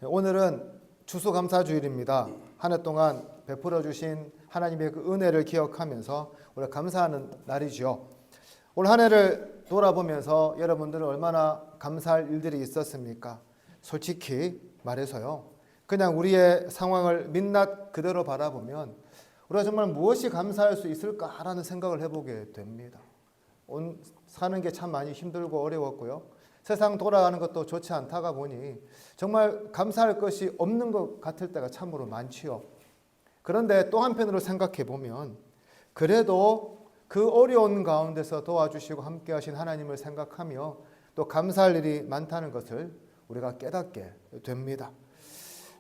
오늘은 추수감사주일입니다. 한 해 동안 베풀어 주신 하나님의 그 은혜를 기억하면서 우리가 감사하는 날이죠. 올 한 해를 돌아보면서 여러분들은 얼마나 감사할 일들이 있었습니까? 솔직히 말해서요. 그냥 우리의 상황을 민낯 그대로 바라보면 우리가 정말 무엇이 감사할 수 있을까라는 생각을 해보게 됩니다. 사는 게 참 많이 힘들고 어려웠고요. 세상 돌아가는 것도 좋지 않다가 보니 정말 감사할 것이 없는 것 같을 때가 참으로 많지요. 그런데 또 한편으로 생각해 보면 그래도 그 어려운 가운데서 도와주시고 함께 하신 하나님을 생각하며 또 감사할 일이 많다는 것을 우리가 깨닫게 됩니다.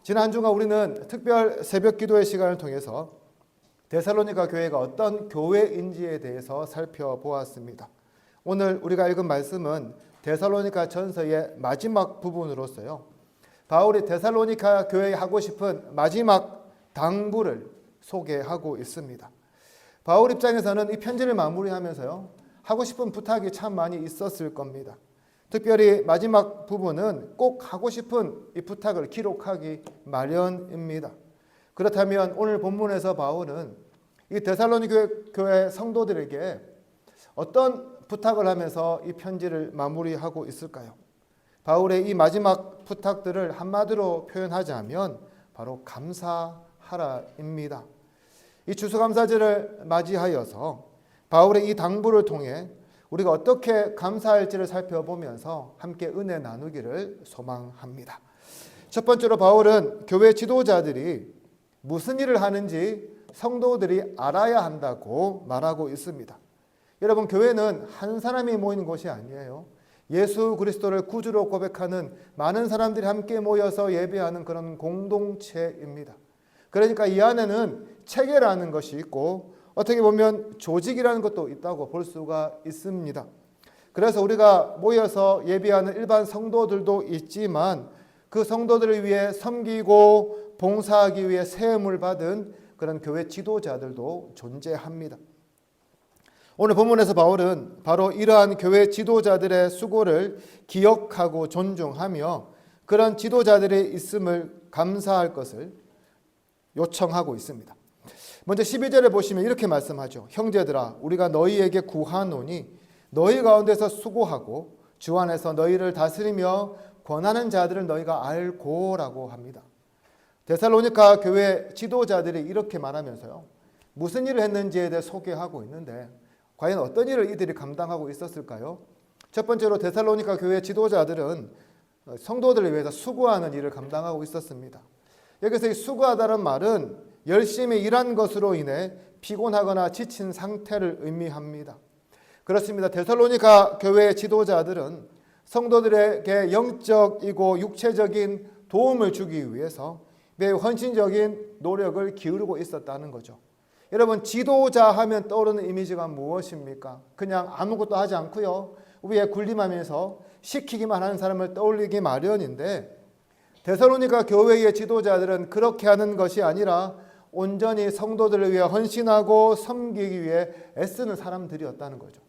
지난 주간 우리는 특별 새벽 기도의 시간을 통해서 데살로니가 교회가 어떤 교회인지에 대해서 살펴보았습니다. 오늘 우리가 읽은 말씀은 데살로니가 전서의 마지막 부분으로서요. 바울이 데살로니가 교회에 하고 싶은 마지막 당부를 소개하고 있습니다. 바울 입장에서는 이 편지를 마무리하면서요. 하고 싶은 부탁이 참 많이 있었을 겁니다. 특별히 마지막 부분은 꼭 하고 싶은 이 부탁을 기록하기 마련입니다. 그렇다면 오늘 본문에서 바울은 이 데살로니 교회 성도들에게 어떤 부탁을 하면서 이 편지를 마무리하고 있을까요? 바울의 이 마지막 부탁들을 한마디로 표현하자면 바로 감사하라입니다. 이 추수감사절을 맞이하여서 바울의 이 당부를 통해 우리가 어떻게 감사할지를 살펴보면서 함께 은혜 나누기를 소망합니다. 첫 번째로 바울은 교회 지도자들이 무슨 일을 하는지 성도들이 알아야 한다고 말하고 있습니다. 여러분, 교회는 한 사람이 모이는 곳이 아니에요. 예수 그리스도를 구주로 고백하는 많은 사람들이 함께 모여서 예배하는 그런 공동체입니다. 그러니까 이 안에는 체계라는 것이 있고 어떻게 보면 조직이라는 것도 있다고 볼 수가 있습니다. 그래서 우리가 모여서 예배하는 일반 성도들도 있지만 그 성도들을 위해 섬기고 봉사하기 위해 세움을 받은 그런 교회 지도자들도 존재합니다. 오늘 본문에서 바울은 바로 이러한 교회 지도자들의 수고를 기억하고 존중하며 그런 지도자들의 있음을 감사할 것을 요청하고 있습니다. 먼저 12절에 보시면 이렇게 말씀하죠. 형제들아, 우리가 너희에게 구하노니 너희 가운데서 수고하고 주 안에서 너희를 다스리며 권하는 자들을 너희가 알고라고 합니다. 데살로니가 교회 지도자들이 이렇게 말하면서요. 무슨 일을 했는지에 대해 소개하고 있는데 과연 어떤 일을 이들이 감당하고 있었을까요? 첫 번째로 데살로니가 교회 지도자들은 성도들을 위해서 수고하는 일을 감당하고 있었습니다. 여기서 이 수고하다는 말은 열심히 일한 것으로 인해 피곤하거나 지친 상태를 의미합니다. 그렇습니다. 데살로니가 교회 지도자들은 성도들에게 영적이고 육체적인 도움을 주기 위해서 매우 헌신적인 노력을 기울이고 있었다는 거죠. 여러분, 지도자 하면 떠오르는 이미지가 무엇입니까? 그냥 아무것도 하지 않고요. 위에 군림하면서 시키기만 하는 사람을 떠올리기 마련인데 데살로니가 교회의 지도자들은 그렇게 하는 것이 아니라 온전히 성도들을 위해 헌신하고 섬기기 위해 애쓰는 사람들이었다는 거죠.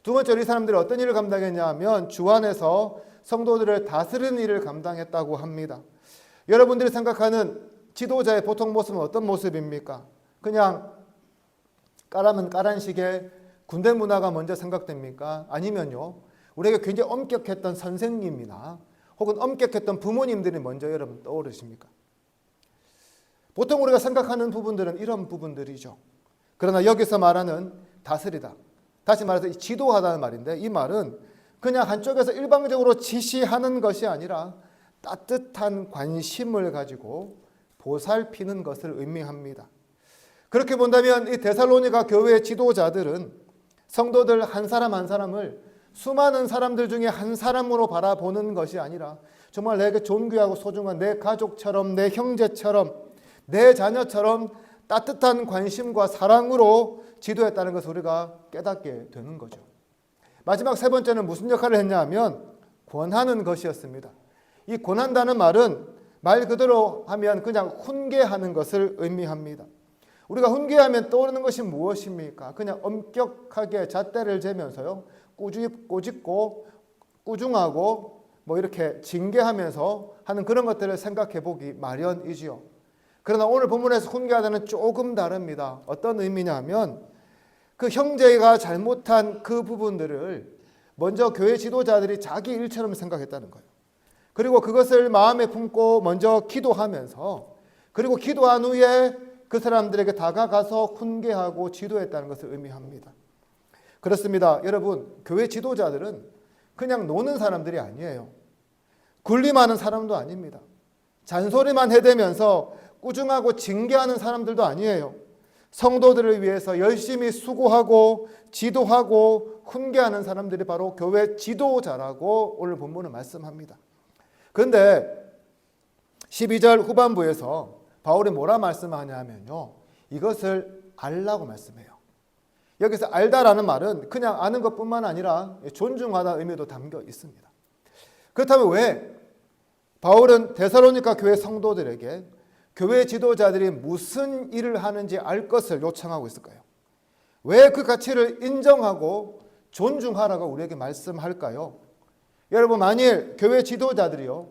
두 번째로 이 사람들이 어떤 일을 감당했냐 하면 주 안에서 성도들을 다스리는 일을 감당했다고 합니다. 여러분들이 생각하는 지도자의 보통 모습은 어떤 모습입니까? 그냥 까라면 까란 식의 군대 문화가 먼저 생각됩니까? 아니면요, 우리에게 굉장히 엄격했던 선생님이나 혹은 엄격했던 부모님들이 먼저 여러분 떠오르십니까? 보통 우리가 생각하는 부분들은 이런 부분들이죠. 그러나 여기서 말하는 다스리다, 다시 말해서 지도하다는 말인데 이 말은 그냥 한쪽에서 일방적으로 지시하는 것이 아니라 따뜻한 관심을 가지고 보살피는 것을 의미합니다. 그렇게 본다면 이 데살로니가 교회의 지도자들은 성도들 한 사람 한 사람을 수많은 사람들 중에 한 사람으로 바라보는 것이 아니라 정말 내게 존귀하고 소중한 내 가족처럼, 내 형제처럼, 내 자녀처럼 따뜻한 관심과 사랑으로 지도했다는 것을 우리가 깨닫게 되는 거죠. 마지막 세 번째는 무슨 역할을 했냐 하면 권하는 것이었습니다. 이 권한다는 말은 말 그대로 하면 그냥 훈계하는 것을 의미합니다. 우리가 훈계하면 떠오르는 것이 무엇입니까? 그냥 엄격하게 잣대를 재면서요. 꾸짖고 꾸중하고 이렇게 징계하면서 하는 그런 것들을 생각해 보기 마련이지요. 그러나 오늘 본문에서 훈계하다는 조금 다릅니다. 어떤 의미냐면 그 형제가 잘못한 그 부분들을 먼저 교회 지도자들이 자기 일처럼 생각했다는 거예요. 그리고 그것을 마음에 품고 먼저 기도하면서, 그리고 기도한 후에 그 사람들에게 다가가서 훈계하고 지도했다는 것을 의미합니다. 그렇습니다. 여러분, 교회 지도자들은 그냥 노는 사람들이 아니에요. 군림하는 사람도 아닙니다. 잔소리만 해대면서 꾸중하고 징계하는 사람들도 아니에요. 성도들을 위해서 열심히 수고하고 지도하고 훈계하는 사람들이 바로 교회 지도자라고 오늘 본문은 말씀합니다. 그런데 12절 후반부에서 바울이 뭐라 말씀하냐면요, 이것을 알라고 말씀해요. 여기서 알다라는 말은 그냥 아는 것뿐만 아니라 존중하다는 의미도 담겨 있습니다. 그렇다면 왜 바울은 데살로니가 교회 성도들에게 교회 지도자들이 무슨 일을 하는지 알 것을 요청하고 있을까요? 왜 그 가치를 인정하고 존중하라고 우리에게 말씀할까요? 여러분, 만일 교회 지도자들이요,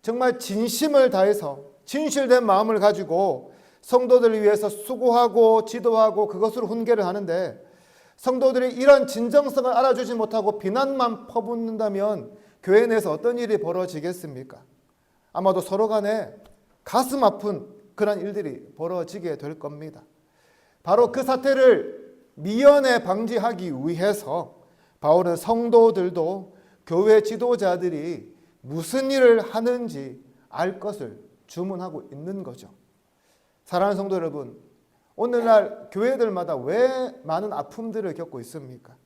정말 진심을 다해서 진실된 마음을 가지고 성도들을 위해서 수고하고 지도하고 그것으로 훈계를 하는데 성도들이 이런 진정성을 알아주지 못하고 비난만 퍼붓는다면 교회 내에서 어떤 일이 벌어지겠습니까? 아마도 서로 간에 가슴 아픈 그런 일들이 벌어지게 될 겁니다. 바로 그 사태를 미연에 방지하기 위해서 바울은 성도들도 교회 지도자들이 무슨 일을 하는지 알 것을 주문하고 있는 거죠. 사랑하는 성도 여러분, 오늘날 교회들마다 왜 많은 아픔들을 겪고 있습니까?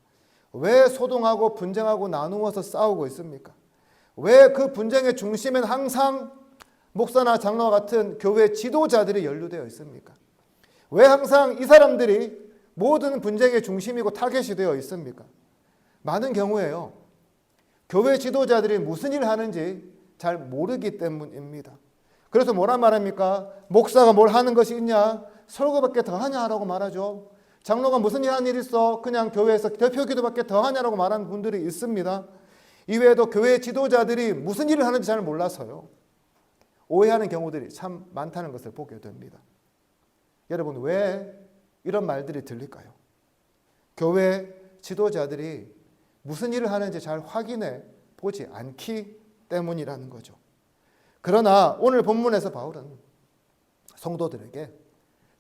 왜 소동하고 분쟁하고 나누어서 싸우고 있습니까? 왜 그 분쟁의 중심엔 항상 목사나 장로와 같은 교회 지도자들이 연루되어 있습니까? 왜 항상 이 사람들이 모든 분쟁의 중심이고 타겟이 되어 있습니까? 많은 경우에요, 교회 지도자들이 무슨 일을 하는지 잘 모르기 때문입니다. 그래서 뭐라 말합니까? 목사가 뭘 하는 것이 있냐? 설교밖에 더 하냐라고 말하죠. 장로가 무슨 일 하는 일 있어? 그냥 교회에서 대표 기도밖에 더 하냐라고 말하는 분들이 있습니다. 이외에도 교회 지도자들이 무슨 일을 하는지 잘 몰라서요, 오해하는 경우들이 참 많다는 것을 보게 됩니다. 여러분, 왜 이런 말들이 들릴까요? 교회 지도자들이 무슨 일을 하는지 잘 확인해 보지 않기 때문이라는 거죠. 그러나 오늘 본문에서 바울은 성도들에게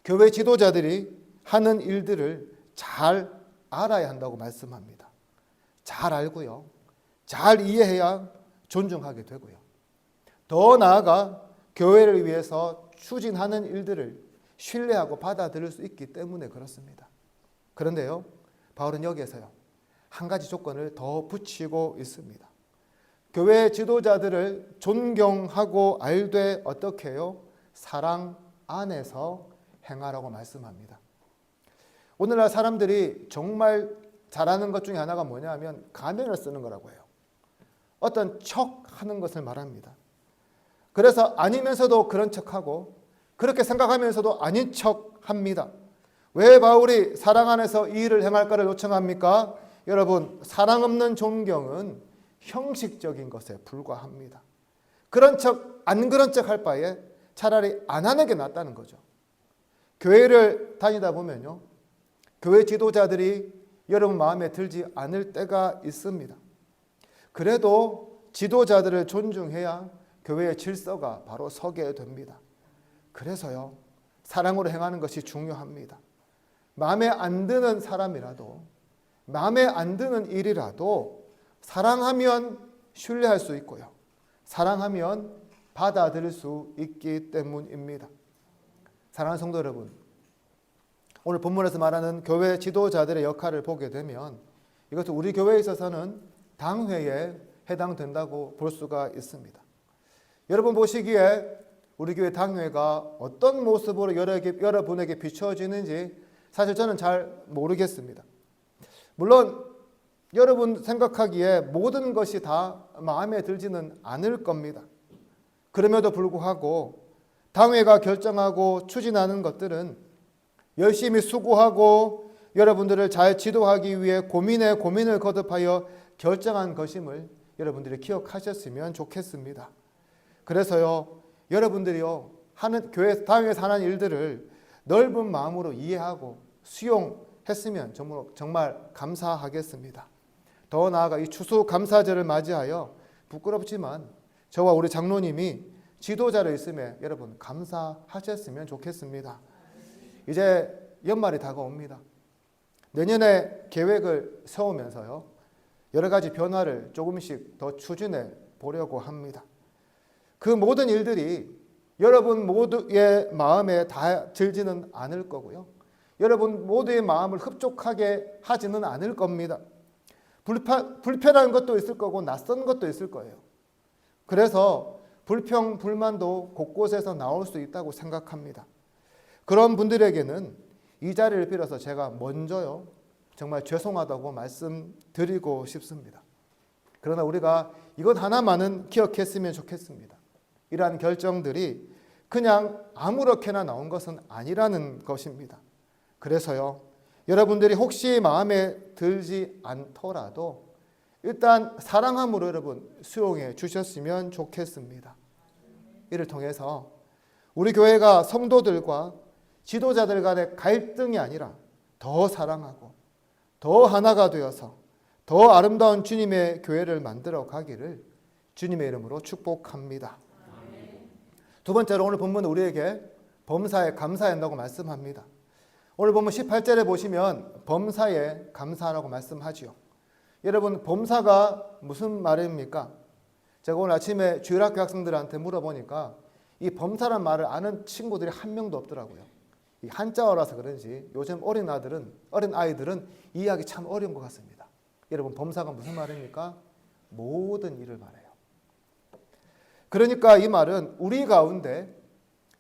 교회 지도자들이 하는 일들을 잘 알아야 한다고 말씀합니다. 잘 알고요, 잘 이해해야 존중하게 되고요, 더 나아가 교회를 위해서 추진하는 일들을 신뢰하고 받아들일 수 있기 때문에 그렇습니다. 그런데요, 바울은 여기에서요, 한 가지 조건을 더 붙이고 있습니다. 교회 지도자들을 존경하고 알되 어떻게 해요? 사랑 안에서 행하라고 말씀합니다. 오늘날 사람들이 정말 잘하는 것 중에 하나가 뭐냐면 가면을 쓰는 거라고 해요. 어떤 척하는 것을 말합니다. 그래서 아니면서도 그런 척하고 그렇게 생각하면서도 아닌 척합니다. 왜 바울이 사랑 안에서 이 일을 행할까를 요청합니까? 여러분, 사랑 없는 존경은 형식적인 것에 불과합니다. 그런 척, 안 그런 척 할 바에 차라리 안 하는 게 낫다는 거죠. 교회를 다니다 보면요, 교회 지도자들이 여러분 마음에 들지 않을 때가 있습니다. 그래도 지도자들을 존중해야 교회의 질서가 바로 서게 됩니다. 그래서요, 사랑으로 행하는 것이 중요합니다. 마음에 안 드는 사람이라도, 마음에 안 드는 일이라도 사랑하면 신뢰할 수 있고요, 사랑하면 받아들일 수 있기 때문입니다. 사랑하는 성도 여러분, 오늘 본문에서 말하는 교회 지도자들의 역할을 보게 되면 이것은 우리 교회에 있어서는 당회에 해당된다고 볼 수가 있습니다. 여러분 보시기에 우리 교회 당회가 어떤 모습으로 여러분에게 비춰지는지 사실 저는 잘 모르겠습니다. 물론 여러분 생각하기에 모든 것이 다 마음에 들지는 않을 겁니다. 그럼에도 불구하고 당회가 결정하고 추진하는 것들은 열심히 수고하고 여러분들을 잘 지도하기 위해 고민에 고민을 거듭하여 결정한 것임을 여러분들이 기억하셨으면 좋겠습니다. 그래서요, 여러분들이요, 교회 다윗에서 하는 일들을 넓은 마음으로 이해하고 수용했으면 정말 감사하겠습니다. 더 나아가 이 추수감사절을 맞이하여 부끄럽지만 저와 우리 장로님이 지도자로 있음에 여러분 감사하셨으면 좋겠습니다. 이제 연말이 다가옵니다. 내년에 계획을 세우면서요, 여러 가지 변화를 조금씩 더 추진해 보려고 합니다. 그 모든 일들이 여러분 모두의 마음에 다 들지는 않을 거고요. 여러분 모두의 마음을 흡족하게 하지는 않을 겁니다. 불편한 것도 있을 거고 낯선 것도 있을 거예요. 그래서 불평, 불만도 곳곳에서 나올 수 있다고 생각합니다. 그런 분들에게는 이 자리를 빌어서 제가 먼저요, 정말 죄송하다고 말씀드리고 싶습니다. 그러나 우리가 이것 하나만은 기억했으면 좋겠습니다. 이러한 결정들이 그냥 아무렇게나 나온 것은 아니라는 것입니다. 그래서요, 여러분들이 혹시 마음에 들지 않더라도 일단 사랑함으로 여러분 수용해 주셨으면 좋겠습니다. 이를 통해서 우리 교회가 성도들과 지도자들 간의 갈등이 아니라 더 사랑하고 더 하나가 되어서 더 아름다운 주님의 교회를 만들어 가기를 주님의 이름으로 축복합니다. 두 번째로 오늘 본문은 우리에게 범사에 감사한다고 말씀합니다. 오늘 본문 18절에 보시면 범사에 감사하라고 말씀하지요. 여러분, 범사가 무슨 말입니까? 제가 오늘 아침에 주일학교 학생들한테 물어보니까 이 범사란 말을 아는 친구들이 한 명도 없더라고요. 이 한자어라서 그런지 요즘 어린 아이들은 이해하기 참 어려운 것 같습니다. 여러분, 범사가 무슨 말입니까? 모든 일을 말해요. 그러니까 이 말은 우리 가운데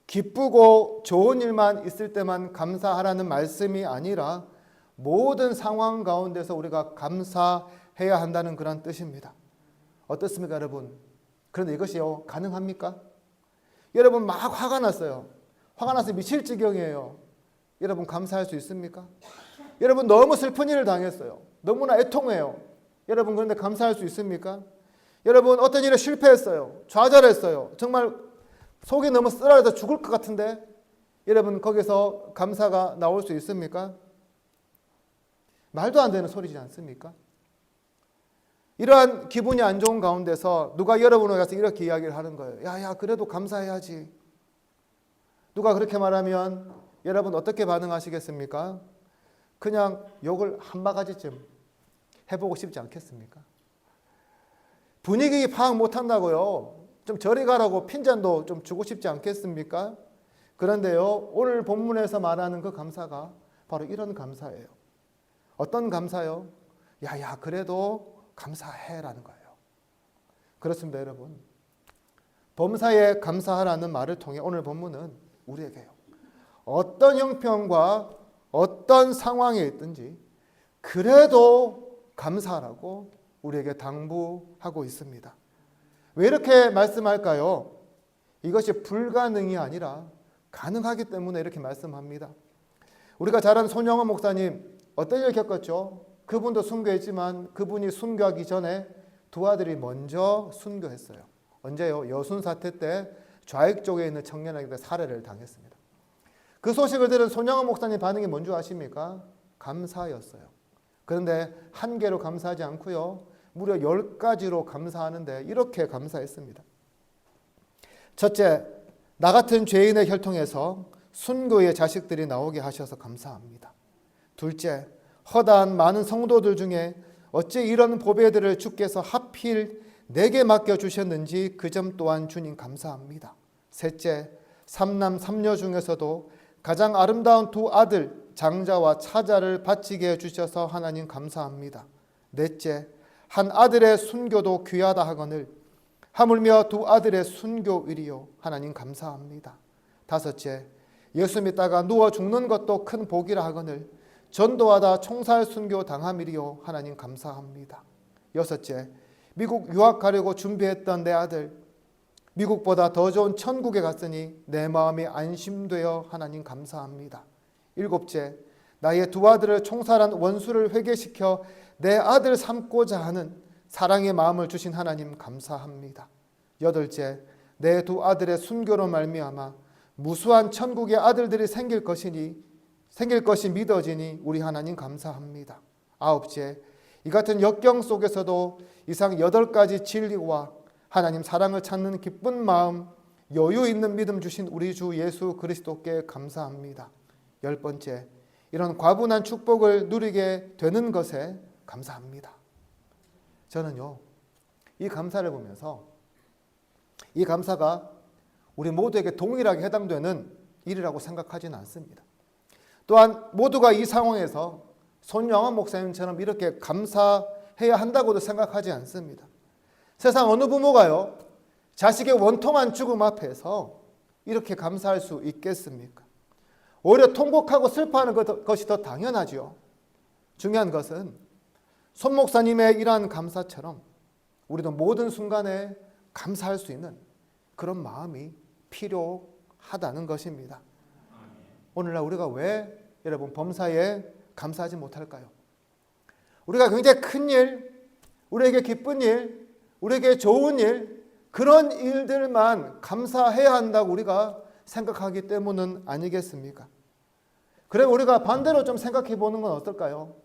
기쁘고 좋은 일만 있을 때만 감사하라는 말씀이 아니라 모든 상황 가운데서 우리가 감사해야 한다는 그런 뜻입니다. 어떻습니까, 여러분? 그런데 이것이요, 가능합니까? 여러분 막 화가 났어요. 화가 나서 미칠 지경이에요. 여러분 감사할 수 있습니까? 여러분 너무 슬픈 일을 당했어요. 너무나 애통해요. 여러분 그런데 감사할 수 있습니까? 여러분 어떤 일에 실패했어요. 좌절했어요. 정말 속이 너무 쓰라려서 죽을 것 같은데 여러분 거기서 감사가 나올 수 있습니까? 말도 안 되는 소리지 않습니까? 이러한 기분이 안 좋은 가운데서 누가 여러분을 가서 이렇게 이야기를 하는 거예요. 야, 그래도 감사해야지. 누가 그렇게 말하면 여러분 어떻게 반응하시겠습니까? 그냥 욕을 한 바가지쯤 해보고 싶지 않겠습니까? 분위기 파악 못한다고요. 좀 저리 가라고 핀잔도 좀 주고 싶지 않겠습니까? 그런데요, 오늘 본문에서 말하는 그 감사가 바로 이런 감사예요. 어떤 감사요? 야, 그래도 감사해라는 거예요. 그렇습니다, 여러분. 범사에 감사하라는 말을 통해 오늘 본문은 우리에게요, 어떤 형편과 어떤 상황에 있든지 그래도 감사하라고 우리에게 당부하고 있습니다. 왜 이렇게 말씀할까요? 이것이 불가능이 아니라 가능하기 때문에 이렇게 말씀합니다. 우리가 잘 아는 손영원 목사님 어떤 일을 겪었죠? 그분도 순교했지만 그분이 순교하기 전에 두 아들이 먼저 순교했어요. 언제요? 여순 사태 때 좌익 쪽에 있는 청년에게 살해를 당했습니다. 그 소식을 들은 손영원 목사님 반응이 뭔지 아십니까? 감사였어요. 그런데 한 개로 감사하지 않고요, 무려 10가지로 감사하는데 이렇게 감사했습니다. 첫째, 나 같은 죄인의 혈통에서 순교의 자식들이 나오게 하셔서 감사합니다. 둘째, 허다한 많은 성도들 중에 어찌 이런 보배들을 주께서 하필 내게 맡겨주셨는지 그 점 또한 주님 감사합니다. 셋째, 삼남 삼녀 중에서도 가장 아름다운 두 아들 장자와 차자를 바치게 해주셔서 하나님 감사합니다. 넷째, 한 아들의 순교도 귀하다 하거늘 하물며 두 아들의 순교일이요 하나님 감사합니다. 다섯째, 예수 믿다가 누워 죽는 것도 큰 복이라 하거늘 전도하다 총살 순교 당함이리요 하나님 감사합니다. 여섯째, 미국 유학 가려고 준비했던 내 아들 미국보다 더 좋은 천국에 갔으니 내 마음이 안심되어 하나님 감사합니다. 일곱째, 나의 두 아들을 총살한 원수를 회개시켜 내 아들 삼고자 하는 사랑의 마음을 주신 하나님 감사합니다. 여덟째, 내 두 아들의 순교로 말미암아 무수한 천국의 아들들이 생길 것이 믿어지니 우리 하나님 감사합니다. 아홉째, 이 같은 역경 속에서도 이상 8가지 진리와 하나님 사랑을 찾는 기쁜 마음, 여유 있는 믿음 주신 우리 주 예수 그리스도께 감사합니다. 10번째, 이런 과분한 축복을 누리게 되는 것에 감사합니다. 저는요, 이 감사를 보면서 이 감사가 우리 모두에게 동일하게 해당되는 일이라고 생각하지는 않습니다. 또한 모두가 이 상황에서 손영환 목사님처럼 이렇게 감사해야 한다고도 생각하지 않습니다. 세상 어느 부모가요, 자식의 원통한 죽음 앞에서 이렇게 감사할 수 있겠습니까? 오히려 통곡하고 슬퍼하는 것이 더 당연하죠. 중요한 것은 손 목사님의 이러한 감사처럼 우리도 모든 순간에 감사할 수 있는 그런 마음이 필요하다는 것입니다. 오늘날 우리가 왜 여러분 범사에 감사하지 못할까요? 우리가 굉장히 큰 일, 우리에게 기쁜 일, 우리에게 좋은 일, 그런 일들만 감사해야 한다고 우리가 생각하기 때문은 아니겠습니까? 그래 우리가 반대로 좀 생각해 보는 건 어떨까요?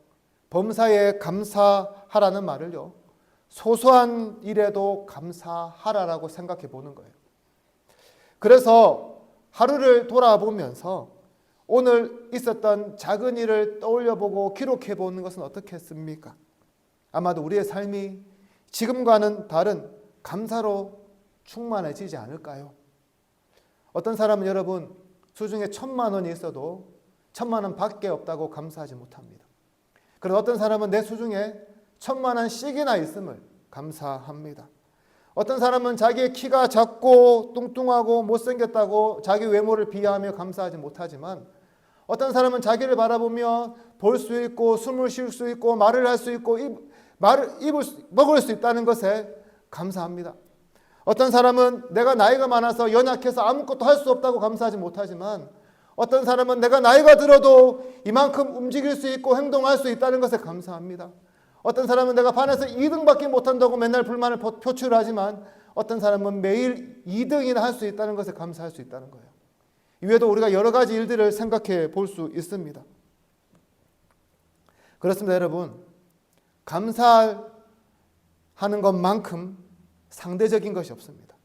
범사에 감사하라는 말을요, 소소한 일에도 감사하라라고 생각해 보는 거예요. 그래서 하루를 돌아보면서 오늘 있었던 작은 일을 떠올려 보고 기록해 보는 것은 어떻겠습니까? 아마도 우리의 삶이 지금과는 다른 감사로 충만해지지 않을까요? 어떤 사람은 여러분 수중에 1,000만 원이 있어도 1,000만 원 밖에 없다고 감사하지 못합니다. 그래서 어떤 사람은 내 수중에 1,000만 원씩이나 있음을 감사합니다. 어떤 사람은 자기의 키가 작고 뚱뚱하고 못생겼다고 자기 외모를 비하하며 감사하지 못하지만, 어떤 사람은 자기를 바라보며 볼 수 있고 숨을 쉴 수 있고 말을 할 수 있고 먹을 수 있다는 것에 감사합니다. 어떤 사람은 내가 나이가 많아서 연약해서 아무것도 할 수 없다고 감사하지 못하지만, 어떤 사람은 내가 나이가 들어도 이만큼 움직일 수 있고 행동할 수 있다는 것에 감사합니다. 어떤 사람은 내가 반에서 2등밖에 못한다고 맨날 불만을 표출하지만, 어떤 사람은 매일 2등이나 할 수 있다는 것에 감사할 수 있다는 거예요. 이외에도 우리가 여러 가지 일들을 생각해 볼 수 있습니다. 그렇습니다, 여러분. 감사하는 것만큼 상대적인 것이 없습니다.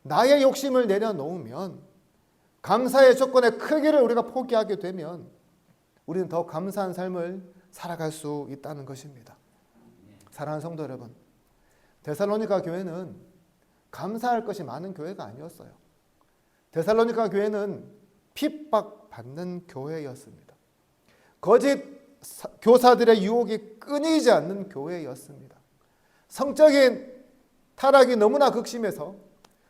나의 욕심을 내려놓으면, 감사의 조건의 크기를 우리가 포기하게 되면 우리는 더 감사한 삶을 살아갈 수 있다는 것입니다. 사랑하는 성도 여러분, 데살로니가 교회는 감사할 것이 많은 교회가 아니었어요. 데살로니가 교회는 핍박받는 교회였습니다. 거짓 교사들의 유혹이 끊이지 않는 교회였습니다. 성적인 타락이 너무나 극심해서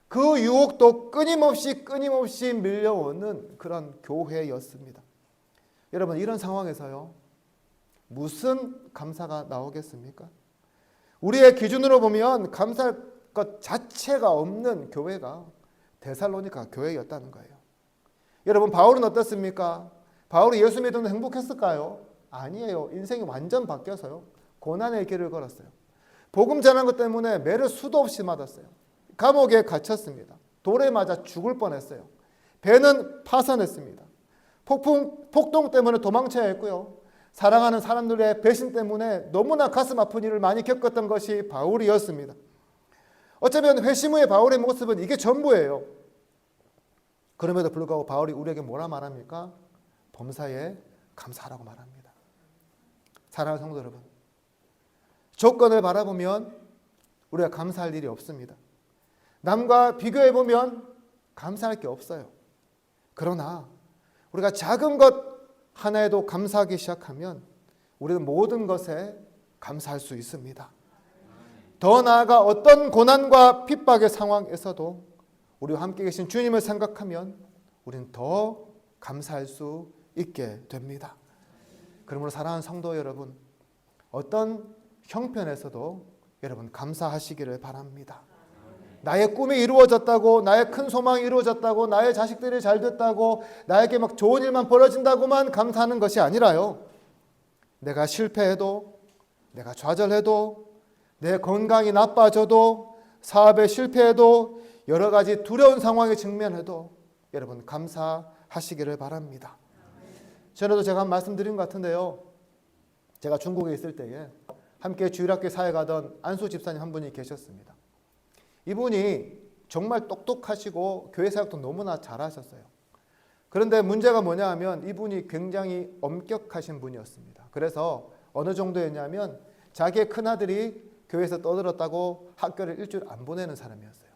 그 유혹도 끊임없이 밀려오는 그런 교회였습니다. 여러분, 이런 상황에서요, 무슨 감사가 나오겠습니까? 우리의 기준으로 보면 감사할 것 자체가 없는 교회가 데살로니가 교회였다는 거예요. 여러분, 바울은 어떻습니까? 바울이 예수 믿으면 행복했을까요? 아니에요. 인생이 완전 바뀌어서요, 고난의 길을 걸었어요. 복음 전한 것 때문에 매를 수도 없이 맞았어요. 감옥에 갇혔습니다. 돌에 맞아 죽을 뻔했어요. 배는 파산했습니다. 폭동 때문에 도망쳐야 했고요. 사랑하는 사람들의 배신 때문에 너무나 가슴 아픈 일을 많이 겪었던 것이 바울이었습니다. 어쩌면 회심 후의 바울의 모습은 이게 전부예요. 그럼에도 불구하고 바울이 우리에게 뭐라 말합니까? 범사에 감사하라고 말합니다. 사랑하는 성도 여러분, 조건을 바라보면 우리가 감사할 일이 없습니다. 남과 비교해보면 감사할 게 없어요. 그러나 우리가 작은 것 하나에도 감사하기 시작하면 우리는 모든 것에 감사할 수 있습니다. 더 나아가 어떤 고난과 핍박의 상황에서도 우리와 함께 계신 주님을 생각하면 우리는 더 감사할 수 있게 됩니다. 그러므로 사랑하는 성도 여러분, 어떤 형편에서도 여러분 감사하시기를 바랍니다. 나의 꿈이 이루어졌다고, 나의 큰 소망이 이루어졌다고, 나의 자식들이 잘 됐다고, 나에게 막 좋은 일만 벌어진다고만 감사하는 것이 아니라요, 내가 실패해도, 내가 좌절해도, 내 건강이 나빠져도 사업에 실패해도 여러 가지 두려운 상황에 직면해도 여러분 감사하시기를 바랍니다. 전에도 제가 말씀드린 것 같은데요. 제가 중국에 있을 때에 함께 주일학교 사회 가던 안수 집사님 한 분이 계셨습니다. 이분이 정말 똑똑하시고 교회 사역도 너무나 잘하셨어요. 그런데 문제가 뭐냐 하면 이분이 굉장히 엄격하신 분이었습니다. 그래서 어느 정도였냐면 자기의 큰아들이 교회에서 떠들었다고 학교를 일주일 안 보내는 사람이었어요.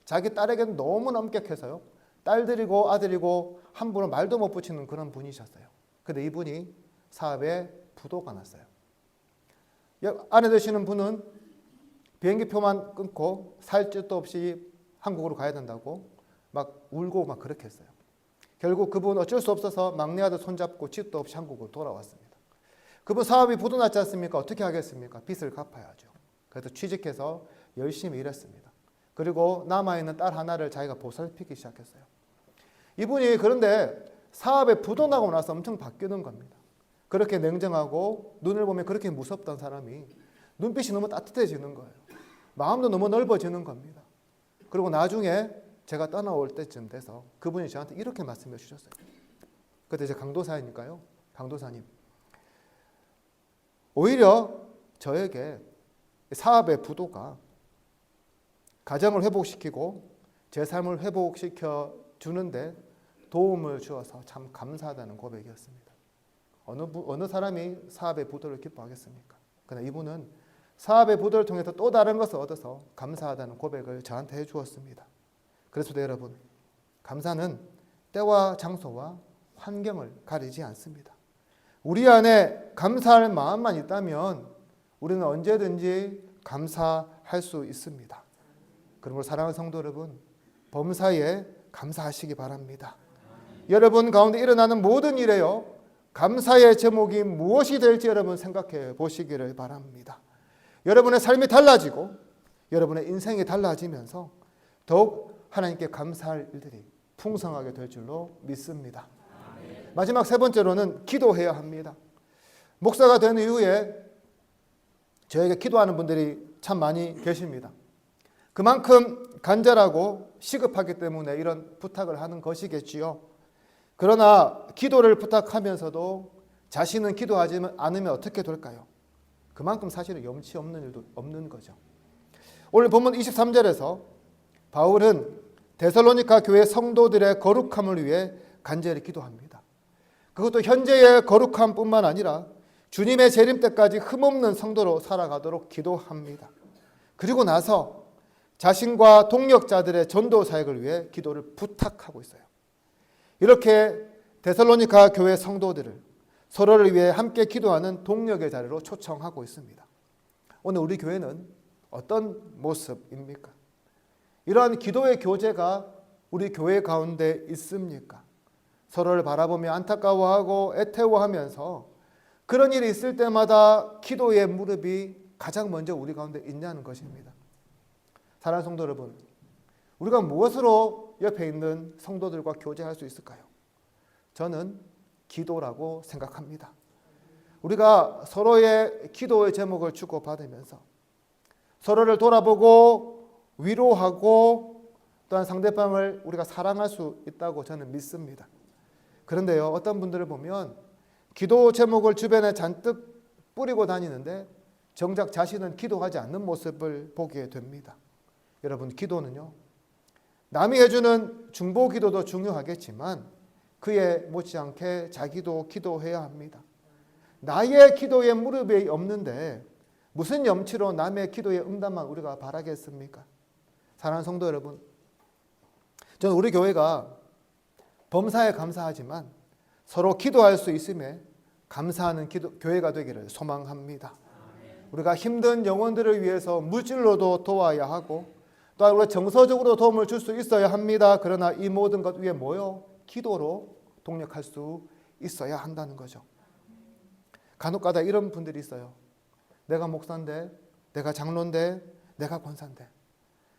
자기 딸에게는 너무 엄격해서요. 딸들이고 아들이고 함부로 말도 못 붙이는 그런 분이셨어요. 근데 이분이 사업에 부도가 났어요. 아내 되시는 분은 비행기표만 끊고 살 짓도 없이 한국으로 가야 된다고 막 울고 막 그렇게 했어요. 결국 그분 어쩔 수 없어서 막내 아들 손잡고 집도 없이 한국으로 돌아왔습니다. 그분 사업이 부도났지 않습니까? 어떻게 하겠습니까? 빚을 갚아야죠. 그래서 취직해서 열심히 일했습니다. 그리고 남아있는 딸 하나를 자기가 보살피기 시작했어요. 이분이 그런데 사업에 부도나고 나서 엄청 바뀌는 겁니다. 그렇게 냉정하고 눈을 보면 그렇게 무섭던 사람이 눈빛이 너무 따뜻해지는 거예요. 마음도 너무 넓어지는 겁니다. 그리고 나중에 제가 떠나올 때쯤 돼서 그분이 저한테 이렇게 말씀해 주셨어요. 그때 이제 강도사니까요. 강도사님, 오히려 저에게 사업의 부도가 가정을 회복시키고 제 삶을 회복시켜 주는데 도움을 주어서 참 감사하다는 고백이었습니다. 어느 사람이 사업의 부도를 기뻐하겠습니까? 그러나 이분은 사업의 부도를 통해서 또 다른 것을 얻어서 감사하다는 고백을 저한테 해주었습니다. 그래서 여러분, 감사는 때와 장소와 환경을 가리지 않습니다. 우리 안에 감사할 마음만 있다면 우리는 언제든지 감사할 수 있습니다. 그러므로 사랑하는 성도 여러분, 범사에 감사하시기 바랍니다. 여러분 가운데 일어나는 모든 일에요, 감사의 제목이 무엇이 될지 여러분 생각해 보시기를 바랍니다. 여러분의 삶이 달라지고 여러분의 인생이 달라지면서 더욱 하나님께 감사할 일들이 풍성하게 될 줄로 믿습니다. 마지막 세 번째로는 기도해야 합니다. 목사가 된 이후에 저에게 기도하는 분들이 참 많이 계십니다. 그만큼 간절하고 시급하기 때문에 이런 부탁을 하는 것이겠지요. 그러나 기도를 부탁하면서도 자신은 기도하지 않으면 어떻게 될까요? 그만큼 사실은 염치 없는 일도 없는 거죠. 오늘 본문 23절에서 바울은 데살로니가 교회 성도들의 거룩함을 위해 간절히 기도합니다. 그것도 현재의 거룩함뿐만 아니라 주님의 재림 때까지 흠없는 성도로 살아가도록 기도합니다. 그리고 나서 자신과 동역자들의 전도 사역을 위해 기도를 부탁하고 있어요. 이렇게 데살로니가 교회 성도들을 서로를 위해 함께 기도하는 동력의 자리로 초청하고 있습니다. 오늘 우리 교회는 어떤 모습입니까? 이러한 기도의 교제가 우리 교회 가운데 있습니까? 서로를 바라보며 안타까워하고 애태워하면서 그런 일이 있을 때마다 기도의 무릎이 가장 먼저 우리 가운데 있냐는 것입니다. 사랑하는 성도 여러분, 우리가 무엇으로 옆에 있는 성도들과 교제할 수 있을까요? 저는 기도라고 생각합니다. 우리가 서로의 기도의 제목을 주고받으면서 서로를 돌아보고 위로하고 또한 상대방을 우리가 사랑할 수 있다고 저는 믿습니다. 그런데요, 어떤 분들을 보면 기도 제목을 주변에 잔뜩 뿌리고 다니는데 정작 자신은 기도하지 않는 모습을 보게 됩니다. 여러분, 기도는요, 남이 해주는 중보 기도도 중요하겠지만 그에 못지않게 자기도 기도해야 합니다. 나의 기도에 무릎이 없는데 무슨 염치로 남의 기도의 응답만 우리가 바라겠습니까? 사랑하는 성도 여러분, 저는 우리 교회가 범사에 감사하지만 서로 기도할 수 있음에 감사하는 교회가 되기를 소망합니다. 우리가 힘든 영혼들을 위해서 물질로도 도와야 하고 또한 우리가 정서적으로 도움을 줄 수 있어야 합니다. 그러나 이 모든 것 위에 뭐요? 기도로 동력할 수 있어야 한다는 거죠. 간혹가다 이런 분들이 있어요. 내가 목사인데, 내가 장로인데, 내가 권사인데,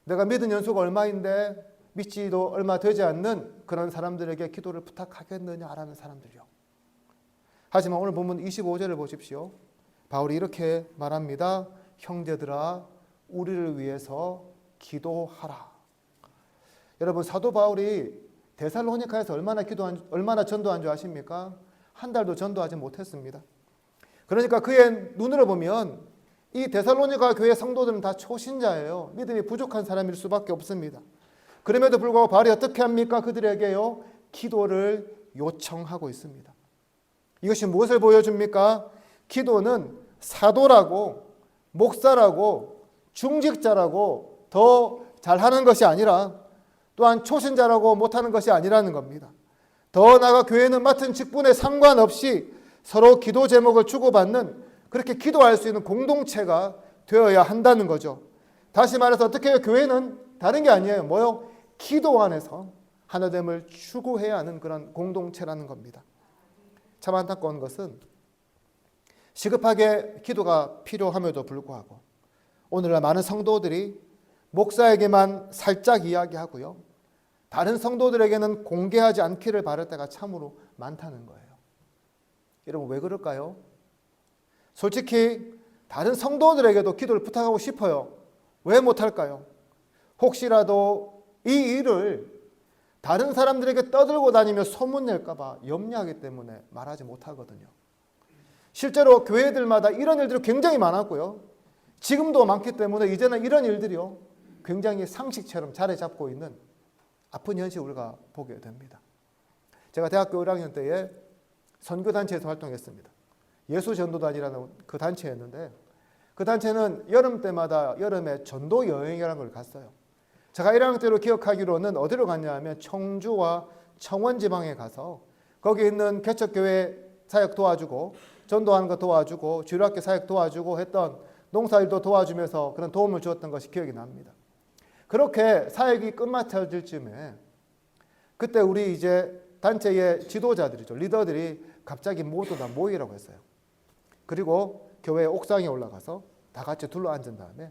내가 믿은 연수가 얼마인데 믿지도 얼마 되지 않는 그런 사람들에게 기도를 부탁하겠느냐라는 사람들이요. 하지만 오늘 본문 25절을 보십시오. 바울이 이렇게 말합니다. 형제들아 우리를 위해서 기도하라. 여러분, 사도 바울이 데살로니가에서 얼마나 전도한 줄 아십니까? 한 달도 전도하지 못했습니다. 그러니까 그의 눈으로 보면 이 데살로니가 교회 성도들은 다 초신자예요. 믿음이 부족한 사람일 수밖에 없습니다. 그럼에도 불구하고 바울이 어떻게 합니까? 그들에게요, 기도를 요청하고 있습니다. 이것이 무엇을 보여줍니까? 기도는 사도라고, 목사라고, 중직자라고 더 잘하는 것이 아니라, 또한 초신자라고 못하는 것이 아니라는 겁니다. 더 나아가 교회는 맡은 직분에 상관없이 서로 기도 제목을 주고받는, 그렇게 기도할 수 있는 공동체가 되어야 한다는 거죠. 다시 말해서 어떻게 해요? 교회는 다른 게 아니에요. 뭐요? 기도 안에서 하나됨을 추구해야 하는 그런 공동체라는 겁니다. 참 안타까운 것은 시급하게 기도가 필요함에도 불구하고 오늘날 많은 성도들이 목사에게만 살짝 이야기하고요, 다른 성도들에게는 공개하지 않기를 바랄 때가 참으로 많다는 거예요. 여러분, 왜 그럴까요? 솔직히 다른 성도들에게도 기도를 부탁하고 싶어요. 왜 못할까요? 혹시라도 이 일을 다른 사람들에게 떠들고 다니며 소문낼까 봐 염려하기 때문에 말하지 못하거든요. 실제로 교회들마다 이런 일들이 굉장히 많았고요, 지금도 많기 때문에 이제는 이런 일들이요, 굉장히 상식처럼 자리 잡고 있는 아픈 현실을 우리가 보게 됩니다. 제가 대학교 1학년 때에 선교단체에서 활동했습니다. 예수전도단이라는 그 단체였는데, 그 단체는 여름 때마다 여름에 전도 여행이라는 걸 갔어요. 제가 1학년 때로 기억하기로는 어디로 갔냐 하면 청주와 청원 지방에 가서 거기 있는 개척교회 사역 도와주고, 전도하는 거 도와주고, 주일학교 사역 도와주고 했던, 농사일도 도와주면서 그런 도움을 주었던 것이 기억이 납니다. 그렇게 사역이 끝마쳐질 즈음에 그때 우리 이제 단체의 지도자들이죠, 리더들이 갑자기 모두 다 모이라고 했어요. 그리고 교회 옥상에 올라가서 다 같이 둘러앉은 다음에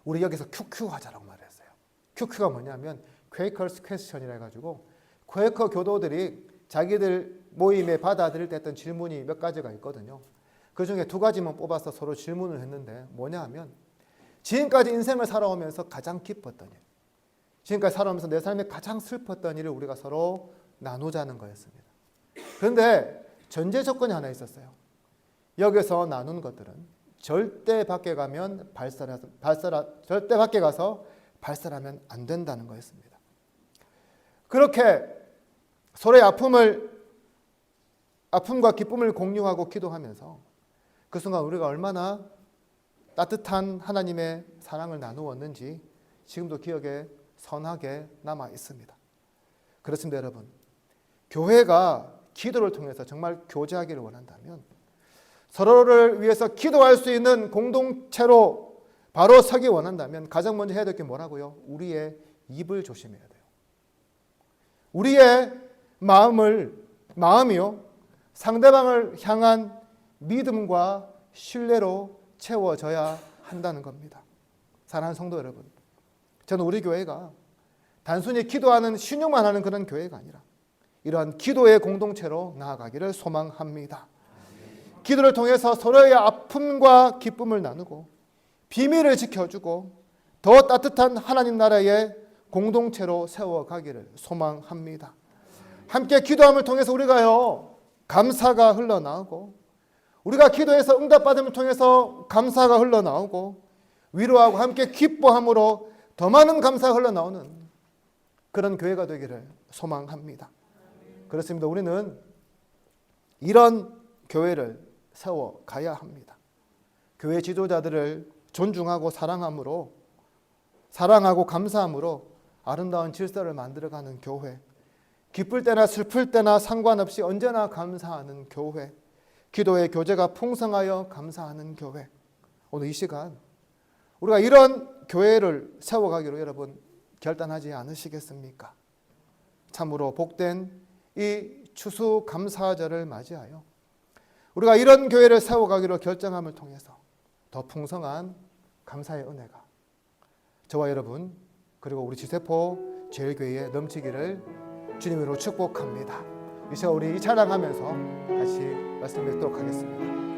우리 여기서 QQ 하자라고 말했어요. QQ가 뭐냐면 Quakers Question이라 해가지고 퀘이커 교도들이 자기들 모임에 받아들일 때 했던 질문이 몇 가지가 있거든요. 그 중에 2가지만 뽑아서 서로 질문을 했는데 뭐냐 하면, 지금까지 인생을 살아오면서 가장 기뻤던 일, 지금까지 살아오면서 내 삶에 가장 슬펐던 일을 우리가 서로 나누자는 거였습니다. 그런데 전제 조건이 하나 있었어요. 여기서 나눈 것들은 절대 밖에 가서 발설하면 안 된다는 거였습니다. 그렇게 서로의 아픔과 기쁨을 공유하고 기도하면서 그 순간 우리가 얼마나 따뜻한 하나님의 사랑을 나누었는지 지금도 기억에 선하게 남아 있습니다. 그렇습니다, 여러분. 교회가 기도를 통해서 정말 교제하기를 원한다면, 서로를 위해서 기도할 수 있는 공동체로 바로 서기 원한다면 가장 먼저 해야 될 게 뭐라고요? 우리의 입을 조심해야 돼요. 우리의 마음이요, 상대방을 향한 믿음과 신뢰로 채워져야 한다는 겁니다. 사랑하는 성도 여러분, 저는 우리 교회가 단순히 기도하는 신용만 하는 그런 교회가 아니라 이러한 기도의 공동체로 나아가기를 소망합니다. 기도를 통해서 서로의 아픔과 기쁨을 나누고 비밀을 지켜주고 더 따뜻한 하나님 나라의 공동체로 세워가기를 소망합니다. 함께 기도함을 통해서 우리가요, 감사가 흘러나오고, 우리가 기도해서 응답받음을 통해서 감사가 흘러나오고, 위로하고 함께 기뻐함으로 더 많은 감사가 흘러나오는 그런 교회가 되기를 소망합니다. 그렇습니다. 우리는 이런 교회를 세워가야 합니다. 교회 지도자들을 존중하고 사랑하고 감사함으로 아름다운 질서를 만들어가는 교회, 기쁠 때나 슬플 때나 상관없이 언제나 감사하는 교회, 기도의 교제가 풍성하여 감사하는 교회. 오늘 이 시간 우리가 이런 교회를 세워가기로 여러분 결단하지 않으시겠습니까? 참으로 복된 이 추수감사절을 맞이하여 우리가 이런 교회를 세워가기로 결정함을 통해서 더 풍성한 감사의 은혜가 저와 여러분 그리고 우리 지세포 제일교회에 넘치기를 주님으로 축복합니다. 이 시간 우리 찬양하면서 다시 말씀드리도록 하겠습니다.